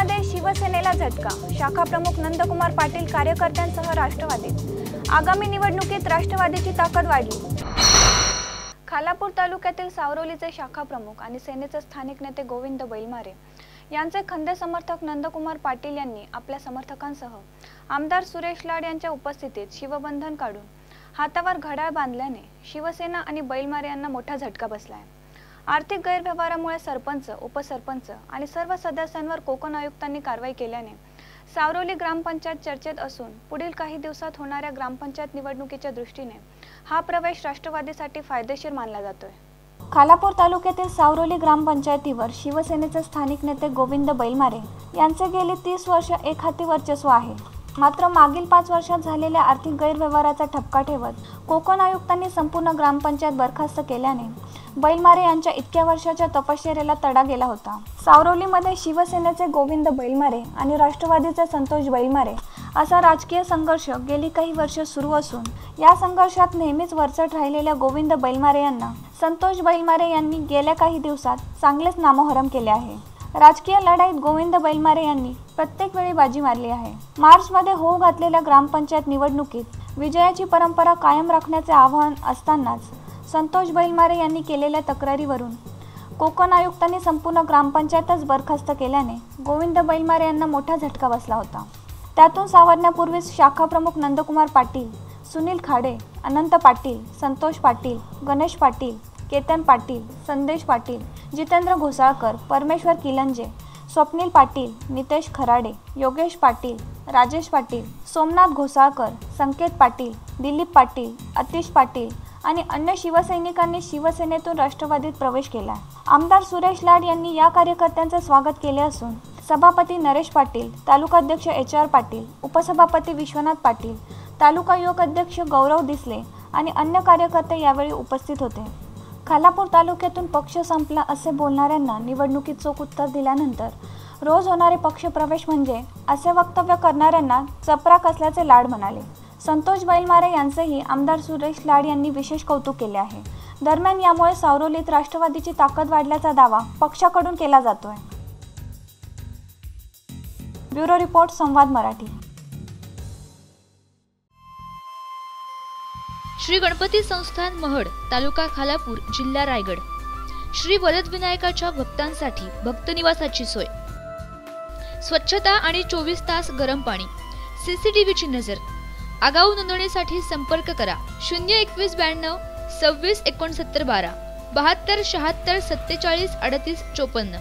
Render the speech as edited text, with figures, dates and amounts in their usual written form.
सावरोलीमध्ये शिवसेनेला झटका, शाखा प्रमुख नंदकुमार पाटील कार्यकर्त्यांसह राष्ट्रवादीत। आगामी निवडणुकीत राष्ट्रवादीची ताकद वाढली। खालापूर तालुक्यातील सावरोलीचे शाखा प्रमुख आणि सेनेचे स्थानिक नेते गोविंद बैलमारे यांचे खंदे समर्थक नंदकुमार पाटील यांनी आपल्या समर्थकांसह आमदार सुरेश लाड यांच्या उपस्थितीत शिवबंधन काढून हातावर घड्याळ बांधल्याने शिवसेना आणि बैलमारे यांना मोठा झटका बसला आहे। आर्थिक गैरव्यवहारामुळे सरपंच, उपसरपंच आणि सर्व सदस्यांवर कोकण आयुक्तांनी कारवाई केल्याने सावरोली ग्रामपंचायत चर्चेत असून पुढील काही दिवसात होणाऱ्या ग्रामपंचायत निवडणुकीच्या दृष्टीने हा प्रवेश राष्ट्रवादीसाठी फायदेशीर मानला जातोय। खालापूर तालुक्यातील सावरोली ग्रामपंचायतीवर शिवसेनेचे स्थानिक नेते गोविंद बैलमारे यांचे गेली 30 वर्ष एकहाती वर्चस्व आहे। मात्र मागील 5 वर्षात झालेल्या आर्थिक गैरव्यवहाराचा ठपका ठेवत कोकण आयुक्तांनी संपूर्ण ग्रामपंचायत बरखास्त केल्याने बैलमारे यांच्या इतक्या वर्षाच्या तपश्चर्येला तडा गेला होता। सावरोलीमध्ये शिवसेनेचे गोविंद बैलमारे आणि राष्ट्रवादीचे संतोष बैलमारे असा राजकीय संघर्ष गेली काही वर्ष सुरू असून या संघर्षात नेहमीच वरचढ राहिलेल्या गोविंद बैलमारे यांना संतोष बैलमारे यांनी गेल्या काही दिवसात चांगलेच नामोहरम केले आहे। राजकीय लढाईत गोविंद बैलमारे यांनी प्रत्येक वेळी बाजी मारली आहे। मार्चमध्ये होऊ घातलेल्या ग्रामपंचायत निवडणुकीत विजयाची परंपरा कायम राखण्याचे आवाहन असतानाच संतोष बैलमारे यांनी केलेल्या तक्रारीवरून कोकण आयुक्तांनी संपूर्ण ग्रामपंचायतच बरखास्त केल्याने गोविंद बैलमारे यांना मोठा झटका बसला होता। त्यातून सावरण्यापूर्वीच शाखा प्रमुख नंदकुमार पाटील, सुनील खाडे, अनंत पाटील, संतोष पाटील, गणेश पाटील, केतन पाटील, संदेश पाटील, जितेंद्र घोसाळकर, परमेश्वर किलंजे, स्वप्नील पाटील, नितेश खराडे, योगेश पाटील, राजेश पाटील, सोमनाथ घोसाळकर, संकेत पाटील, दिलीप पाटील, अतिश पाटील आणि अन्य शिवसैनिकांनी शिवसेनेतून राष्ट्रवादीत प्रवेश केला। आमदार सुरेश लाड यांनी या कार्यकर्त्यांचे स्वागत केले असून सभापती नरेश पाटील, तालुकाध्यक्ष HR पाटील, उपसभापती विश्वनाथ पाटील, तालुका युवक अध्यक्ष गौरव दिसले आणि अन्य कार्यकर्ते यावेळी उपस्थित होते। खालापूर तालुक्यातून पक्ष संपला असे बोलणाऱ्यांना निवडणुकीत चोख उत्तर दिल्यानंतर रोज होणारे पक्ष प्रवेश म्हणजे असे वक्तव्य करणाऱ्यांना चपराक असल्याचे लाड म्हणाले। संतोष बैलमारे यांचेही आमदार सुरेश लाड यांनी विशेष कौतुक केले आहे। दरम्यान यामुळे सावरोलीत राष्ट्रवादीची ताकद वाढल्याचा दावा पक्षाकडून केला जातोय। ब्युरो रिपोर्ट, संवाद मराठी। श्री गणपती संस्थान महड, तालुका खालापूर, जिल्हा रायगड। श्री वरदविनायकाच्या भक्तांसाठी भक्त निवासाची सोय, स्वच्छता आणि 24 तास गरम पाणी, CCTVची नजर। आगाऊ नोंदणीसाठी संपर्क करा 021 92 26 69 12 72 76 47 38 54।